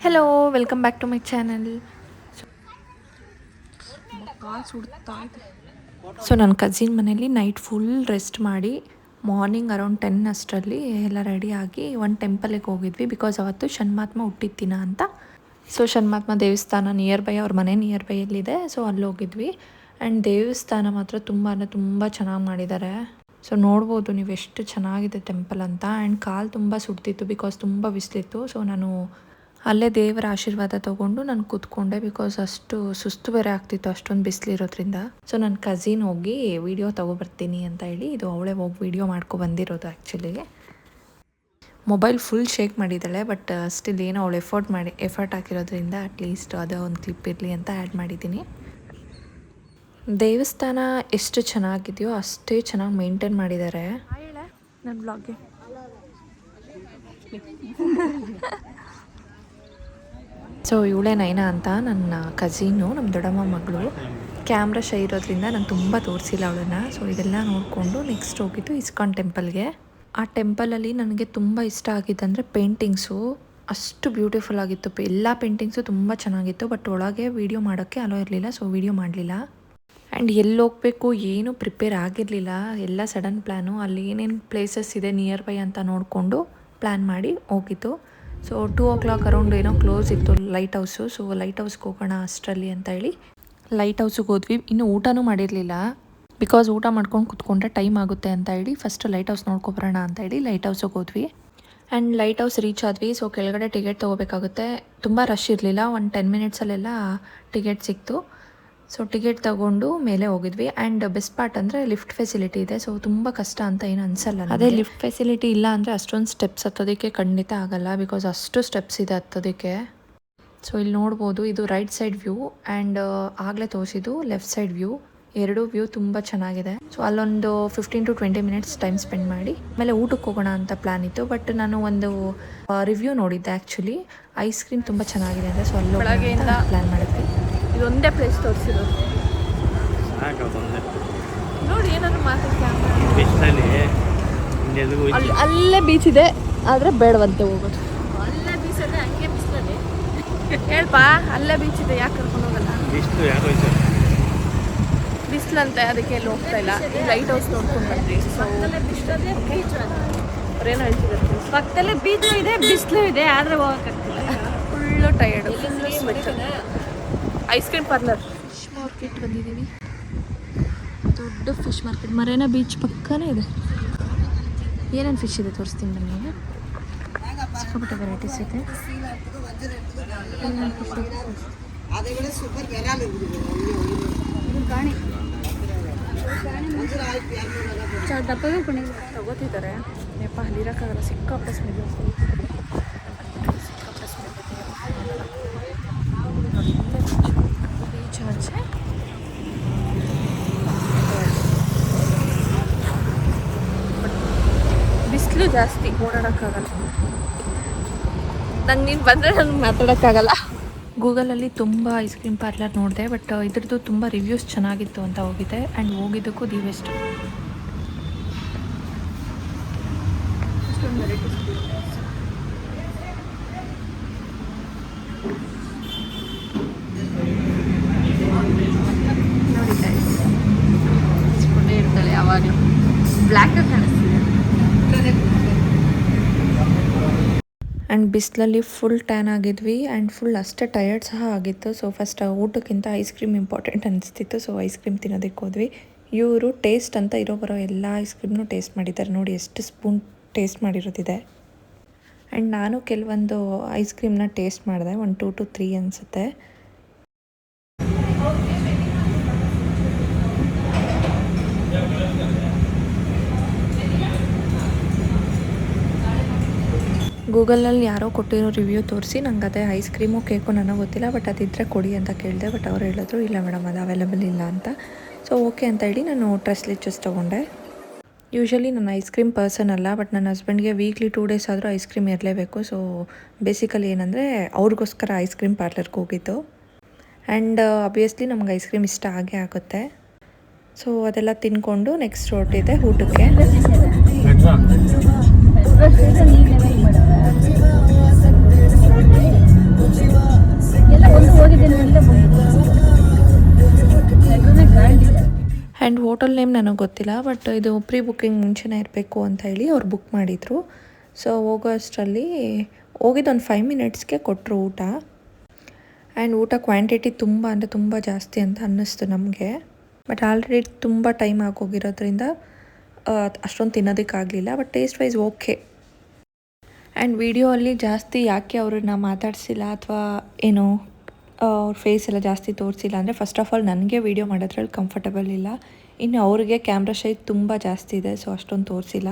Hello welcome back to my channel. So ನನ್ನ cousin ಮನೇಲಿ night full rest ಮಾಡಿ morning around 10 ಅಷ್ಟರಲ್ಲಿ ಎಲ್ಲ ರೆಡಿಯಾಗಿ ಒಂದು ಟೆಂಪಲಿಗೆ ಹೋಗಿದ್ವಿ. ಬಿಕಾಸ್ ಅವತ್ತು ಷಣ್ಮಾತ್ಮ ಹುಟ್ಟಿದ ದಿನ ಅಂತ. ಸೊ ಷಣ್ಮಾತ್ಮ ದೇವಸ್ಥಾನ ನಿಯರ್ ಬೈ ಅವ್ರ ಮನೆ ನಿಯರ್ ಬೈಯಲ್ಲಿದೆ. ಸೊ ಅಲ್ಲಿ ಹೋಗಿದ್ವಿ. ಆ್ಯಂಡ್ ದೇವಸ್ಥಾನ ಮಾತ್ರ ತುಂಬ ಚೆನ್ನಾಗಿ ಮಾಡಿದ್ದಾರೆ. ಸೊ ನೋಡ್ಬೋದು ನೀವು ಎಷ್ಟು ಚೆನ್ನಾಗಿದೆ ಟೆಂಪಲ್ ಅಂತ. ಆ್ಯಂಡ್ ಕಾಲು ತುಂಬ ಸುಡ್ತಿತ್ತು ಬಿಕಾಸ್ ತುಂಬ ಬಿಸಿಲಿತ್ತು. ಸೊ ನಾನು ಅಲ್ಲೇ ದೇವರ ಆಶೀರ್ವಾದ ತೊಗೊಂಡು ನಾನು ಕೂತ್ಕೊಂಡೆ ಬಿಕಾಸ್ ಅಷ್ಟು ಸುಸ್ತು ಬೇರೆ ಆಗ್ತಿತ್ತು ಅಷ್ಟೊಂದು ಬಿಸಿಲಿರೋದ್ರಿಂದ. ಸೊ ನನ್ನ ಕಸಿನ್ ಹೋಗಿ ವಿಡಿಯೋ ತೊಗೊಬರ್ತೀನಿ ಅಂತ ಹೇಳಿ ಇದು ಅವಳೇ ಹೋಗಿ ವಿಡಿಯೋ ಮಾಡ್ಕೊ ಬಂದಿರೋದು. ಆ್ಯಕ್ಚುಲಿ ಮೊಬೈಲ್ ಫುಲ್ ಶೇಕ್ ಮಾಡಿದ್ದಾಳೆ, ಬಟ್ ಸ್ಟಿಲ್ ಏನೋ ಅವಳು ಎಫರ್ಟ್ ಹಾಕಿರೋದ್ರಿಂದ ಅಟ್ಲೀಸ್ಟ್ ಅದೇ ಒಂದು ಕ್ಲಿಪ್ ಇರಲಿ ಅಂತ ಆ್ಯಡ್ ಮಾಡಿದ್ದೀನಿ. ದೇವಸ್ಥಾನ ಎಷ್ಟು ಚೆನ್ನಾಗಿದೆಯೋ ಅಷ್ಟೇ ಚೆನ್ನಾಗಿ ಮೇಂಟೈನ್ ಮಾಡಿದ್ದಾರೆ. ನನ್ನ ಬ್ಲಾಗ್ಗೆ ಸೊ ಇವಳೇ ನೈನಾ ಅಂತ ನನ್ನ ಕಝೀನು, ನಮ್ಮ ದೊಡ್ಡಮ್ಮ ಮಗಳು. ಕ್ಯಾಮ್ರಾ ಶೈ ಇರೋದ್ರಿಂದ ನಾನು ತುಂಬ ತೋರಿಸಿಲ್ಲ ಅವಳನ್ನು. ಸೊ ಇದೆಲ್ಲ ನೋಡಿಕೊಂಡು ನೆಕ್ಸ್ಟ್ ಹೋಗಿದ್ದು ಇಸ್ಕಾನ್ ಟೆಂಪಲ್ಗೆ. ಆ ಟೆಂಪಲಲ್ಲಿ ನನಗೆ ತುಂಬ ಇಷ್ಟ ಆಗಿದ್ದಂದರೆ ಪೇಂಟಿಂಗ್ಸು ಅಷ್ಟು ಬ್ಯೂಟಿಫುಲ್ ಆಗಿತ್ತು. ಎಲ್ಲ ಪೇಂಟಿಂಗ್ಸು ತುಂಬ ಚೆನ್ನಾಗಿತ್ತು. ಬಟ್ ಒಳಗೆ ವೀಡಿಯೋ ಮಾಡೋಕ್ಕೆ ಅಲೋ ಇರಲಿಲ್ಲ, ಸೊ ವೀಡಿಯೋ ಮಾಡಲಿಲ್ಲ. ಆ್ಯಂಡ್ ಎಲ್ಲಿ ಹೋಗಬೇಕು ಏನೂ ಪ್ರಿಪೇರ್ ಆಗಿರಲಿಲ್ಲ, ಎಲ್ಲ ಸಡನ್ ಪ್ಲ್ಯಾನು. ಅಲ್ಲಿ ಏನೇನು ಪ್ಲೇಸಸ್ ಇದೆ ನಿಯರ್ ಬೈ ಅಂತ ನೋಡಿಕೊಂಡು ಪ್ಲ್ಯಾನ್ ಮಾಡಿ ಹೋಗಿದ್ದು. ಸೊ 2 ಅರೌಂಡ್ ಏನೋ ಕ್ಲೋಸ್ ಇತ್ತು ಲೈಟ್ ಹೌಸು. ಸೊ ಲೈಟ್ ಹೌಸ್ಗೆ ಹೋಗೋಣ ಅಷ್ಟರಲ್ಲಿ ಅಂತ ಹೇಳಿ ಲೈಟ್ ಹೌಸಿಗೆ ಹೋದ್ವಿ. ಇನ್ನೂ ಊಟನೂ ಮಾಡಿರಲಿಲ್ಲ ಬಿಕಾಸ್ ಊಟ ಮಾಡ್ಕೊಂಡು ಕುತ್ಕೊಂಡ್ರೆ ಟೈಮ್ ಆಗುತ್ತೆ ಅಂತ ಹೇಳಿ ಫಸ್ಟ್ ಲೈಟ್ ಹೌಸ್ ನೋಡ್ಕೊಬರೋಣ ಅಂತ ಹೇಳಿ ಲೈಟ್ ಹೌಸಿಗೆ ಹೋದ್ವಿ. ಆ್ಯಂಡ್ ಲೈಟ್ ಹೌಸ್ ರೀಚ್ ಆದ್ವಿ. ಸೊ ಕೆಳಗಡೆ ಟಿಕೆಟ್ ತೊಗೋಬೇಕಾಗುತ್ತೆ. ತುಂಬ ರಶ್ ಇರಲಿಲ್ಲ, ಒಂದು 10 ಮಿನಿಟ್ಸಲ್ಲೆಲ್ಲ ಟಿಕೆಟ್ ಸಿಕ್ತು. ಸೊ ಟಿಕೆಟ್ ತೊಗೊಂಡು ಮೇಲೆ ಹೋಗಿದ್ವಿ. ಆ್ಯಂಡ್ ಬೆಸ್ಟ್ ಪಾರ್ಟ್ ಅಂದರೆ ಲಿಫ್ಟ್ ಫೆಸಿಲಿಟಿ ಇದೆ. ಸೊ ತುಂಬ ಕಷ್ಟ ಅಂತ ಏನು ಅನಿಸಲ್ಲ. ಅದೇ ಲಿಫ್ಟ್ ಫೆಸಿಲಿಟಿ ಇಲ್ಲ ಅಂದರೆ ಅಷ್ಟೊಂದು ಸ್ಟೆಪ್ಸ್ ಹತ್ತೋದಕ್ಕೆ ಖಂಡಿತ ಆಗಲ್ಲ, ಬಿಕಾಸ್ ಅಷ್ಟು ಸ್ಟೆಪ್ಸ್ ಇದೆ ಹತ್ತೋದಕ್ಕೆ. ಸೊ ಇಲ್ಲಿ ನೋಡ್ಬೋದು ಇದು ರೈಟ್ ಸೈಡ್ ವ್ಯೂ ಆ್ಯಂಡ್ ಆಗಲೇ ತೋರಿಸಿದ್ದು ಲೆಫ್ಟ್ ಸೈಡ್ ವ್ಯೂ. ಎರಡೂ ವ್ಯೂ ತುಂಬ ಚೆನ್ನಾಗಿದೆ. ಸೊ ಅಲ್ಲೊಂದು 15 to 20 ಮಿನಿಟ್ಸ್ ಟೈಮ್ ಸ್ಪೆಂಡ್ ಮಾಡಿ ಆಮೇಲೆ ಊಟಕ್ಕೆ ಹೋಗೋಣ ಅಂತ ಪ್ಲ್ಯಾನ್ ಇತ್ತು. ಬಟ್ ನಾನು ಒಂದು ರಿವ್ಯೂ ನೋಡಿದ್ದೆ ಆ್ಯಕ್ಚುಲಿ, ಐಸ್ ಕ್ರೀಮ್ ತುಂಬ ಚೆನ್ನಾಗಿದೆ ಅಂದರೆ. ಸೊ ಅಲ್ಲಿ ಪ್ಲ್ಯಾನ್ ಮಾಡಿದ್ವಿ. ಇದೊಂದೇ ಪ್ಲೇಸ್ ತೋರಿಸಿರೋದು ನೋಡಿ. ಏನಾದ್ರು ಅಲ್ಲೇ ಬೀಚ್ ಇದೆ ಆದರೆ ಬೇಡವಂತೆ ಹೋಗೋದು. ಅಲ್ಲೇ ಬೀಚ್ ಇದೆ, ಹಂಗೆ ಬಿಸಿಲಲ್ಲಿ ಹೇಳ್ಪಾ ಅಲ್ಲೇ ಬೀಚ್ ಇದೆ, ಯಾಕೆ ಕರ್ಕೊಂಡು ಹೋಗಲ್ಲ? ಬಿಸಿಲಂತೆ ಅದಕ್ಕೆ ಎಲ್ಲಿ ಹೋಗ್ತಾ ಇಲ್ಲ. ಲೈಟ್ ಹೌಸ್ ನೋಡ್ಕೊಂಡು ಬಂದ್ವಿ. ಸೊ ಅವ್ರೇನು ಹೇಳ್ತಿದ್ದಾರೆ, ಪಕ್ಕದಲ್ಲೇ ಬೀಚ್ ಇದೆ, ಬಿಸಿಲು ಇದೆ, ಆದರೆ ಹೋಗೋಕ್ಕಾಗ್ತಿಲ್ಲ. Full tired, full sweat. Ice cream parlour, fish market ಬಂದಿದ್ದೀವಿ. ದೊಡ್ಡ ಫಿಶ್ ಮಾರ್ಕೆಟ್, ಮರೇನಾ ಬೀಚ್ ಪಕ್ಕನೇ ಇದೆ. ಏನೇನು ಫಿಶ್ ಇದೆ ತೋರಿಸ್ತೀನಿ ಬನ್ನಿ. ಸಿಕ್ಕಾಪಟ್ಟೆ ವೆರೈಟೀಸ್ ಇದೆ. ತಗೋತಿದ್ದಾರೆ. ಯಪ್ಪ ಅಲ್ಲಿರೋಕ್ಕಾಗಲ್ಲ, ಸಿಕ್ಕಾಪಟ್ಟೆ ಸ್ಮೆಲ್. ಬಿಸಿಲು ಜಾಸ್ತಿ, ಓಡಾಡೋಕ್ಕಾಗಲ್ಲ. ನಂಗೆ ನೀನು ಬಂದರೆ ನನಗೆ ಮಾತಾಡೋಕ್ಕಾಗಲ್ಲ. ಗೂಗಲಲ್ಲಿ ತುಂಬ ಐಸ್ ಕ್ರೀಮ್ ಪಾರ್ಲರ್ ನೋಡಿದೆ, ಬಟ್ ಇದ್ರದ್ದು ತುಂಬ ರಿವ್ಯೂಸ್ ಚೆನ್ನಾಗಿತ್ತು ಅಂತ ಹೋಗಿದ್ದೆ. ಆ್ಯಂಡ್ ಹೋಗಿದ್ದಕ್ಕೂ ದಿ ಬೆಸ್ಟ್. ನೋಡಿ ಇರ್ತಾಳೆ ಯಾವಾಗಲೂ ಬ್ಲ್ಯಾಕ್ ಕಾಣಿಸ್ತಿದೆ. ಆ್ಯಂಡ್ ಬಿಸಿಲಲ್ಲಿ ಫುಲ್ ಟ್ಯಾನ್ ಆಗಿದ್ವಿ ಆ್ಯಂಡ್ ಫುಲ್ ಅಷ್ಟೇ ಟಯರ್ಡ್ ಸಹ ಆಗಿತ್ತು. ಸೊ ಫಸ್ಟ್ ಊಟಕ್ಕಿಂತ ಐಸ್ ಕ್ರೀಮ್ ಇಂಪಾರ್ಟೆಂಟ್ ಅನಿಸ್ತಿತ್ತು. ಸೊ ಐಸ್ ಕ್ರೀಮ್ ತಿನ್ನೋದಕ್ಕೆ ಹೋದ್ವಿ. ಇವರು ಟೇಸ್ಟ್ ಅಂತ ಬರೋ ಎಲ್ಲ ಐಸ್ ಕ್ರೀಮ್ನು ಟೇಸ್ಟ್ ಮಾಡಿದ್ದಾರೆ. ನೋಡಿ ಎಷ್ಟು ಸ್ಪೂನ್ ಟೇಸ್ಟ್ ಮಾಡಿರೋದಿದೆ. ಆ್ಯಂಡ್ ನಾನು ಕೆಲವೊಂದು ಐಸ್ ಕ್ರೀಮ್ನ ಟೇಸ್ಟ್ ಮಾಡಿದೆ, ಒಂದು 2 to 3 ಅನಿಸುತ್ತೆ. ಗೂಗಲಲ್ಲಿ ಯಾರೋ ಕೊಟ್ಟಿರೋ ರಿವ್ಯೂ ತೋರಿಸಿ ನಂಗೆ ಅದೇ ಐಸ್ ಕ್ರೀಮು ಕೇಕು ನನಗೆ ಗೊತ್ತಿಲ್ಲ, ಬಟ್ ಅದಿದ್ದರೆ ಕೊಡಿ ಅಂತ ಕೇಳಿದೆ. ಬಟ್ ಅವ್ರು ಹೇಳಿದ್ರು ಇಲ್ಲ ಮೇಡಮ್ ಅದು ಅವೈಲೇಬಲ್ ಇಲ್ಲ ಅಂತ. ಸೊ ಓಕೆ ಅಂತ ಹೇಳಿ ನಾನು ಟ್ರೆಸ್ಲಿಚಸ್ ತೊಗೊಂಡೆ. ಯೂಶ್ವಲಿ ನಾನು ಐಸ್ ಕ್ರೀಮ್ ಪರ್ಸನ್ ಅಲ್ಲ, ಬಟ್ ನನ್ನ ಹಸ್ಬೆಂಡ್ಗೆ ವೀಕ್ಲಿ 2 days ಆದರೂ ಐಸ್ ಕ್ರೀಮ್ ಇರಲೇಬೇಕು. ಸೊ ಬೇಸಿಕಲಿ ಏನಂದರೆ ಅವ್ರಿಗೋಸ್ಕರ ಐಸ್ ಕ್ರೀಮ್ ಪಾರ್ಲರ್ಗೆ ಹೋಗಿದ್ದು. ಆ್ಯಂಡ್ ಆಬ್ವಿಯಸ್ಲಿ ನಮ್ಗೆ ಐಸ್ ಕ್ರೀಮ್ ಇಷ್ಟ ಆಗೇ ಆಗುತ್ತೆ. ಸೊ ಅದೆಲ್ಲ ತಿನ್ಕೊಂಡು ನೆಕ್ಸ್ಟ್ ಹೊರಟಿದೆ ಊಟಕ್ಕೆ. ಆ್ಯಂಡ್ ಹೋಟೆಲ್ ನೇಮ್ ನನಗೆ ಗೊತ್ತಿಲ್ಲ, ಬಟ್ ಇದು ಪ್ರೀ ಬುಕ್ಕಿಂಗ್ ಮುಂಚೆನೇ ಇರಬೇಕು ಅಂತ ಹೇಳಿ ಅವ್ರು ಬುಕ್ ಮಾಡಿದರು. ಸೊ ಹೋಗೋ ಅಷ್ಟರಲ್ಲಿ ಹೋಗಿದ್ದು ಒಂದು 5 ಮಿನಿಟ್ಸ್ಗೆ ಕೊಟ್ಟರು ಊಟ. ಆ್ಯಂಡ್ ಊಟ ಕ್ವಾಂಟಿಟಿ ತುಂಬ ಅಂದರೆ ತುಂಬ ಜಾಸ್ತಿ ಅಂತ ಅನ್ನಿಸ್ತು ನಮಗೆ. ಬಟ್ ಆಲ್ರೆಡಿ ತುಂಬ ಟೈಮ್ ಆಗೋಗಿರೋದ್ರಿಂದ ಅಷ್ಟೊಂದು ತಿನ್ನೋದಕ್ಕಾಗಲಿಲ್ಲ. But taste wise okay. And video ಅಲ್ಲಿ ಜಾಸ್ತಿ ಯಾಕೆ ಅವ್ರನ್ನ ಮಾತಾಡಿಸಿಲ್ಲ ಅಥವಾ ಏನು ಅವ್ರ ಫೇಸ್ ಎಲ್ಲ ಜಾಸ್ತಿ ತೋರಿಸಿಲ್ಲ ಅಂದರೆ, ಫಸ್ಟ್ ಆಫ್ ಆಲ್ ನನಗೆ ವೀಡಿಯೋ ಮಾಡೋದ್ರಲ್ಲಿ ಕಂಫರ್ಟಬಲ್ ಇಲ್ಲ. ಇನ್ನು ಅವ್ರಿಗೆ ಕ್ಯಾಮ್ರಾ ಶೈ ತುಂಬ ಜಾಸ್ತಿ ಇದೆ, ಸೊ ಅಷ್ಟೊಂದು ತೋರಿಸಿಲ್ಲ.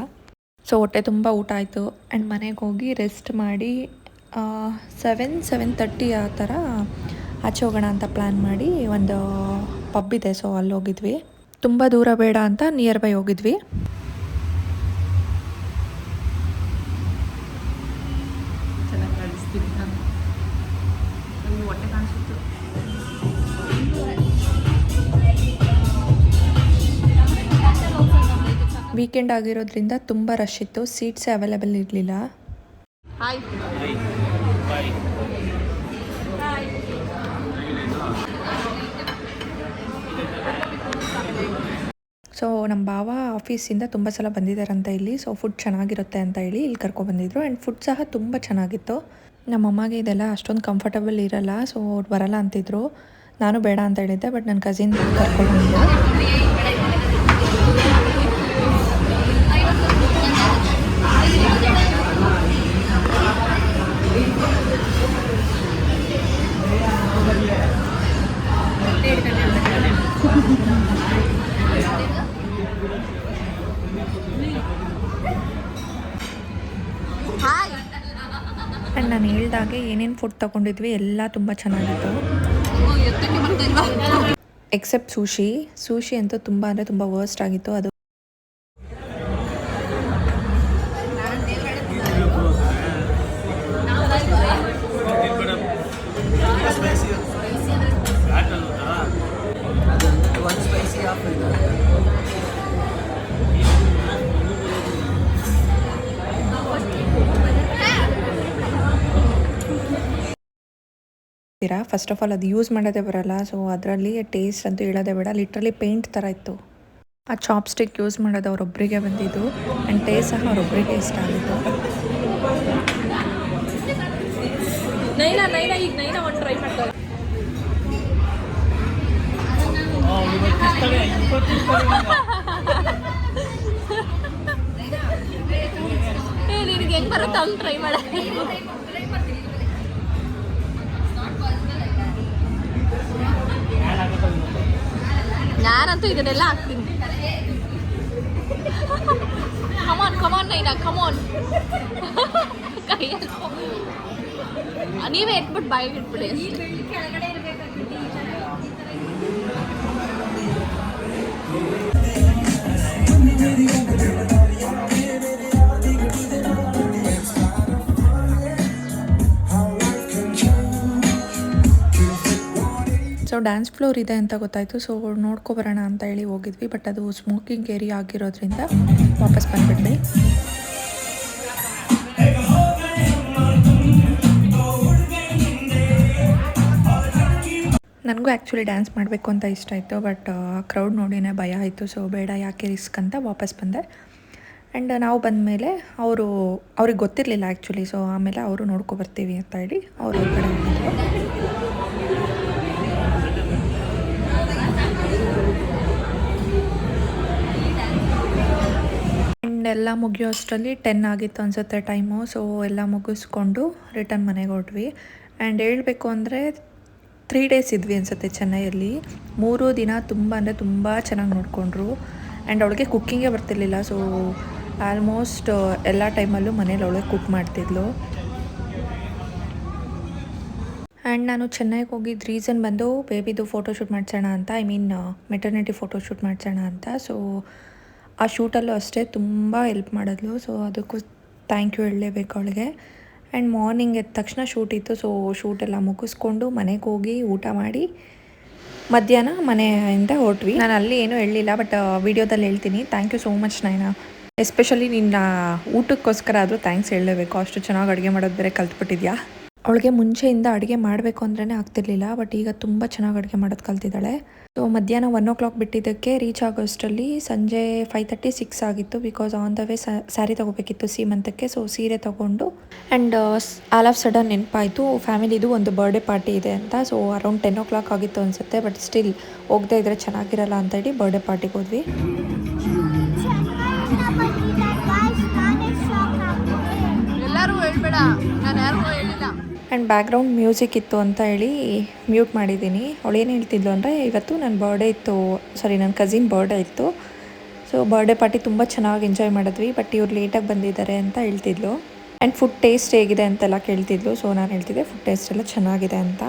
ಸೊ ಹೊಟ್ಟೆ ತುಂಬ ಊಟ ಆಯಿತು. ಆ್ಯಂಡ್ ಮನೆಗೆ ಹೋಗಿ ರೆಸ್ಟ್ ಮಾಡಿ 7:30 ಆ ಥರ ಆಚೆ ಹೋಗೋಣ ಅಂತ ಪ್ಲ್ಯಾನ್ ಮಾಡಿ ಒಂದು ಪಬ್ ಇದೆ, ಸೊ ಅಲ್ಲಿ ಹೋಗಿದ್ವಿ. ತುಂಬ ದೂರ ಬೇಡ ಅಂತ ನಿಯರ್ ಬೈ ಹೋಗಿದ್ವಿ. ವೀಕೆಂಡ್ ಆಗಿರೋದ್ರಿಂದ ತುಂಬ ರಶ್ ಇತ್ತು, ಸೀಟ್ಸೇ ಅವೈಲೇಬಲ್ ಇರಲಿಲ್ಲ. ಸೊ ನಮ್ಮ ಭಾವ ಆಫೀಸಿಂದ ತುಂಬ ಸಲ ಬಂದಿದ್ದಾರಂತ ಇಲ್ಲಿ. ಸೊ ಫುಡ್ ಚೆನ್ನಾಗಿರುತ್ತೆ ಅಂತ ಹೇಳಿ ಇಲ್ಲಿ ಕರ್ಕೊಬಂದಿದ್ರು. ಆ್ಯಂಡ್ ಫುಡ್ ಸಹ ತುಂಬ ಚೆನ್ನಾಗಿತ್ತು. ನಮ್ಮಮ್ಮಗೆ ಇದೆಲ್ಲ ಅಷ್ಟೊಂದು ಕಂಫರ್ಟಬಲ್ ಇರಲ್ಲ, ಸೊ ಅವ್ರು ಬರಲ್ಲ ಅಂತಿದ್ರು. ನಾನು ಬೇಡ ಅಂತ ಹೇಳಿದ್ದೆ, ಬಟ್ ನನ್ನ ಕಸಿನ್ ಕರ್ಕೊಂಡು ಬಂದಿದ್ದೆ. ಆ್ಯಂಡ್ ನಾನು ಹೇಳ್ದಾಗೆ ಏನೇನು ಫುಡ್ ತೊಗೊಂಡಿದ್ವಿ ಎಲ್ಲ ತುಂಬ ಚೆನ್ನಾಗಿತ್ತು, ಎಕ್ಸೆಪ್ಟ್ ಸೂಶಿ ಅಂತೂ ತುಂಬ ಅಂದರೆ ತುಂಬ ವರ್ಸ್ಟ್ ಆಗಿತ್ತು. ಅದು ಫಸ್ಟ್ ಆಫ್ ಆಲ್ ಅದು ಯೂಸ್ ಮಾಡೋದೇ ಬರಲ್ಲ. ಸೊ ಅದರಲ್ಲಿ ಟೇಸ್ಟ್ ಅಂತೂ ಹೇಳೋದೇ ಬೇಡ, ಲಿಟ್ರಲಿ ಪೇಂಟ್ ಥರ ಇತ್ತು. ಆ ಚಾಪ್ ಸ್ಟಿಕ್ ಯೂಸ್ ಮಾಡೋದು ಅವರೊಬ್ಬರಿಗೆ ಬಂದಿದ್ದು. ಆ್ಯಂಡ್ ಟೇಸ್ಟ್ ಸಹ ಅವರೊಬ್ಬರಿಗೆ ಇಷ್ಟ ಆಗಿತ್ತು. ಹೆಂಗ್ ಬರುತ್ತೆ ಅವ್ನು ಟ್ರೈ ಮಾಡ. ನಾನಂತೂ ಇದನ್ನೆಲ್ಲ ಹಾಕ್ತೀನಿ. ಕಮಾನ್ ನೈನಾ ಕಮಾನ್. ಕೈಯಲ್ಲಿ ನೀವೇ ಎತ್ಬಿಟ್ಟು ಬಾಯಿಗೆ ಇಟ್ಬಿಡಿ ಅಷ್ಟೇ. ಸೊ ಡ್ಯಾನ್ಸ್ ಫ್ಲೋರ್ ಇದೆ ಅಂತ ಗೊತ್ತಾಯಿತು. ಸೊ ನೋಡ್ಕೊಬರೋಣ ಅಂತ ಹೇಳಿ ಹೋಗಿದ್ವಿ, ಬಟ್ ಅದು ಸ್ಮೋಕಿಂಗ್ ಏರಿಯಾ ಆಗಿರೋದ್ರಿಂದ ವಾಪಸ್ ಬಂದುಬಿಟ್ವಿ. ನನಗೂ ಆ್ಯಕ್ಚುಲಿ ಡ್ಯಾನ್ಸ್ ಮಾಡಬೇಕು ಅಂತ ಇಷ್ಟ ಆಯಿತು, ಬಟ್ ಕ್ರೌಡ್ ನೋಡಿನೇ ಭಯ ಆಯಿತು. ಸೊ ಬೇಡ, ಯಾಕೆ ರಿಸ್ಕ್ ಅಂತ ವಾಪಸ್ ಬಂದೆ. ಆ್ಯಂಡ್ ನಾವು ಬಂದಮೇಲೆ ಅವ್ರಿಗೆ ಗೊತ್ತಿರಲಿಲ್ಲ ಆ್ಯಕ್ಚುಲಿ. ಸೊ ಆಮೇಲೆ ಅವರು ನೋಡ್ಕೊಬರ್ತೀವಿ ಅಂತ ಹೇಳಿ ಅವರು ಹೊರಗಡೆ ಹೋಗಿದ್ರು. ಎಲ್ಲ ಮುಗಿಯೋ ಅಷ್ಟರಲ್ಲಿ 10 ಆಗಿತ್ತು ಅನಿಸುತ್ತೆ ಟೈಮು. ಸೊ ಎಲ್ಲ ಮುಗಿಸ್ಕೊಂಡು ರಿಟರ್ನ್ ಮನೆಗೆ ಹೊರಟ್ವಿ. ಆ್ಯಂಡ್ ಹೇಳಬೇಕು ಅಂದರೆ 3 ಡೇಸ್ ಇದ್ವಿ ಅನಿಸುತ್ತೆ ಚೆನ್ನೈಯಲ್ಲಿ. 3 ದಿನ ತುಂಬ ಅಂದರೆ ತುಂಬ ಚೆನ್ನಾಗಿ ನೋಡಿಕೊಂಡ್ರು. ಆ್ಯಂಡ್ ಅವಳಿಗೆ ಕುಕ್ಕಿಂಗೇ ಬರ್ತಿರ್ಲಿಲ್ಲ. ಸೊ ಆಲ್ಮೋಸ್ಟ್ ಎಲ್ಲ ಟೈಮಲ್ಲೂ ಮನೇಲಿ ಅವಳಿಗೆ ಕುಕ್ ಮಾಡ್ತಿದ್ಲು. ಆ್ಯಂಡ್ ನಾನು ಚೆನ್ನೈಗೆ ಹೋಗಿದ್ದು ರೀಸನ್ ಬಂದು ಬೇಬಿದು ಫೋಟೋಶೂಟ್ ಮಾಡಿಸೋಣ ಅಂತ, ಮೆಟರ್ನಿಟಿ ಫೋಟೋಶೂಟ್ ಮಾಡಿಸೋಣ ಅಂತ. ಸೊ ಆ ಶೂಟಲ್ಲೂ ಅಷ್ಟೇ ತುಂಬ ಹೆಲ್ಪ್ ಮಾಡಿದ್ಲು. ಸೊ ಅದಕ್ಕೂ ಥ್ಯಾಂಕ್ ಯು ಹೇಳಲೇಬೇಕು ಅವಳಿಗೆ. ಆ್ಯಂಡ್ ಮಾರ್ನಿಂಗ್ ಎದ್ದ ತಕ್ಷಣ ಶೂಟ್ ಇತ್ತು. ಸೊ ಶೂಟೆಲ್ಲ ಮುಗಿಸ್ಕೊಂಡು ಮನೆಗೆ ಹೋಗಿ ಊಟ ಮಾಡಿ ಮಧ್ಯಾಹ್ನ ಮನೆಯಿಂದ ಹೊರಟ್ವಿ. ನಾನು ಅಲ್ಲಿ ಏನೂ ಹೇಳಲಿಲ್ಲ, ಬಟ್ ವೀಡಿಯೋದಲ್ಲಿ ಹೇಳ್ತೀನಿ. Thank you so much Naina, especially ನಿನ್ನ ಊಟಕ್ಕೋಸ್ಕರ ಆದರೂ ಥ್ಯಾಂಕ್ಸ್ ಹೇಳಲೇಬೇಕು. ಅಷ್ಟು ಚೆನ್ನಾಗಿ ಅಡುಗೆ ಮಾಡೋದು ಬೇರೆ ಕಲ್ತ್ಬಿಟ್ಟಿದ್ಯಾ. ಅವಳಿಗೆ ಮುಂಚೆಯಿಂದ ಅಡುಗೆ ಮಾಡಬೇಕು ಅಂದ್ರೇ ಆಗ್ತಿರ್ಲಿಲ್ಲ, ಬಟ್ ಈಗ ತುಂಬ ಚೆನ್ನಾಗಿ ಅಡುಗೆ ಮಾಡೋದು ಕಲ್ತಿದ್ದಾಳೆ. ಸೊ ಮಧ್ಯಾಹ್ನ 1 o'clock ಬಿಟ್ಟಿದ್ದಕ್ಕೆ ರೀಚ್ ಆಗೋಷ್ಟರಲ್ಲಿ ಸಂಜೆ 5:30, 6 ಆಗಿತ್ತು. Because on the way sari ತೊಗೋಬೇಕಿತ್ತು ಸೀಮಂತಕ್ಕೆ. ಸೊ ಸೀರೆ ತೊಗೊಂಡು ಆ್ಯಂಡ್ ಆಲ್ ಆಫ್ ಸಡನ್ ನೆನಪಾಯಿತು ಫ್ಯಾಮಿಲಿದು ಒಂದು ಬರ್ಡೇ ಪಾರ್ಟಿ ಇದೆ ಅಂತ. ಸೊ ಅರೌಂಡ್ 10 o'clock ಆಗಿತ್ತು ಅನಿಸುತ್ತೆ. ಬಟ್ ಸ್ಟಿಲ್ ಹೋಗದೇ ಇದ್ದರೆ ಚೆನ್ನಾಗಿರಲ್ಲ ಅಂತ ಹೇಳಿ ಬರ್ಡೇ ಪಾರ್ಟಿಗೆ ಹೋದ್ವಿ. ಎಲ್ಲರೂ ಹೇಳ್ಬೇಡ, ನಾನು ಯಾರಿಗೂ ಹೇಳಿಲ್ಲ. ಆ್ಯಂಡ್ ಬ್ಯಾಕ್ಗ್ರೌಂಡ್ ಮ್ಯೂಸಿಕ್ ಇತ್ತು ಅಂತ ಹೇಳಿ ಮ್ಯೂಟ್ ಮಾಡಿದ್ದೀನಿ. ಅವಳು ಏನು ಹೇಳ್ತಿದ್ಲು ಅಂದರೆ, ಇವತ್ತು ನನ್ನ ಬರ್ಡೇ ಇತ್ತು, ನನ್ನ ಕಸಿನ್ ಬರ್ಡೇ ಇತ್ತು. ಸೊ ಬರ್ಡೇ ಪಾರ್ಟಿ ತುಂಬ ಚೆನ್ನಾಗಿ ಎಂಜಾಯ್ ಮಾಡಿದ್ವಿ, ಬಟ್ ಇವ್ರು ಲೇಟಾಗಿ ಬಂದಿದ್ದಾರೆ ಅಂತ ಹೇಳ್ತಿದ್ಲು. ಆ್ಯಂಡ್ ಫುಡ್ ಟೇಸ್ಟ್ ಹೇಗಿದೆ ಅಂತೆಲ್ಲ ಕೇಳ್ತಿದ್ಲು. ಸೊ ನಾನು ಹೇಳ್ತಿದ್ದೆ ಫುಡ್ ಟೇಸ್ಟ್ ಎಲ್ಲ ಚೆನ್ನಾಗಿದೆ ಅಂತ.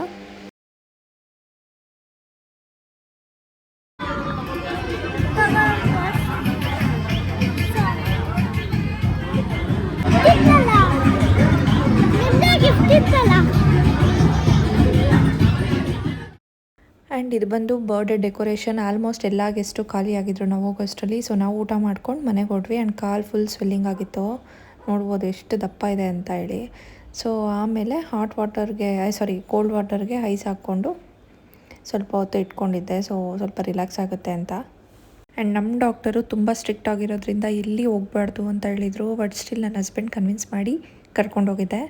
ಆ್ಯಂಡ್ ಇದು ಬಂದು ಬರ್ಡೇ ಡೆಕೋರೇಷನ್. ಆಲ್ಮೋಸ್ಟ್ ಎಲ್ಲ ಗೆಸ್ಟು ಖಾಲಿ ಆಗಿದ್ರು ನಾವು ಹೋಗೋಷ್ಟರಲ್ಲಿ. ಸೊ ನಾವು ಊಟ ಮಾಡ್ಕೊಂಡು ಮನೆಗೆ ಹೊಡ್ವಿ. ಆ್ಯಂಡ್ ಕಾಲ್ ಫುಲ್ ಸ್ವೆಲ್ಲಿಂಗ್ ಆಗಿತ್ತು, ನೋಡ್ಬೋದು ಎಷ್ಟು ದಪ್ಪ ಇದೆ ಅಂತ ಹೇಳಿ. ಸೊ ಆಮೇಲೆ ಕೋಲ್ಡ್ ವಾಟರ್ಗೆ ಐಸ್ ಹಾಕ್ಕೊಂಡು ಸ್ವಲ್ಪ ಹೊತ್ತು ಇಟ್ಕೊಂಡಿದ್ದೆ. ಸೊ ಸ್ವಲ್ಪ ರಿಲ್ಯಾಕ್ಸ್ ಆಗುತ್ತೆ ಅಂತ. ಆ್ಯಂಡ್ ನಮ್ಮ ಡಾಕ್ಟರು ತುಂಬ ಸ್ಟ್ರಿಕ್ಟ್ ಆಗಿರೋದ್ರಿಂದ ಇಲ್ಲಿ ಹೋಗಬಾರ್ದು ಅಂತ ಹೇಳಿದರು. ಬಟ್ ಸ್ಟಿಲ್ ನನ್ನ ಹಸ್ಬೆಂಡ್ ಕನ್ವಿನ್ಸ್ ಮಾಡಿ ಕರ್ಕೊಂಡೋಗಿದ್ದೆ.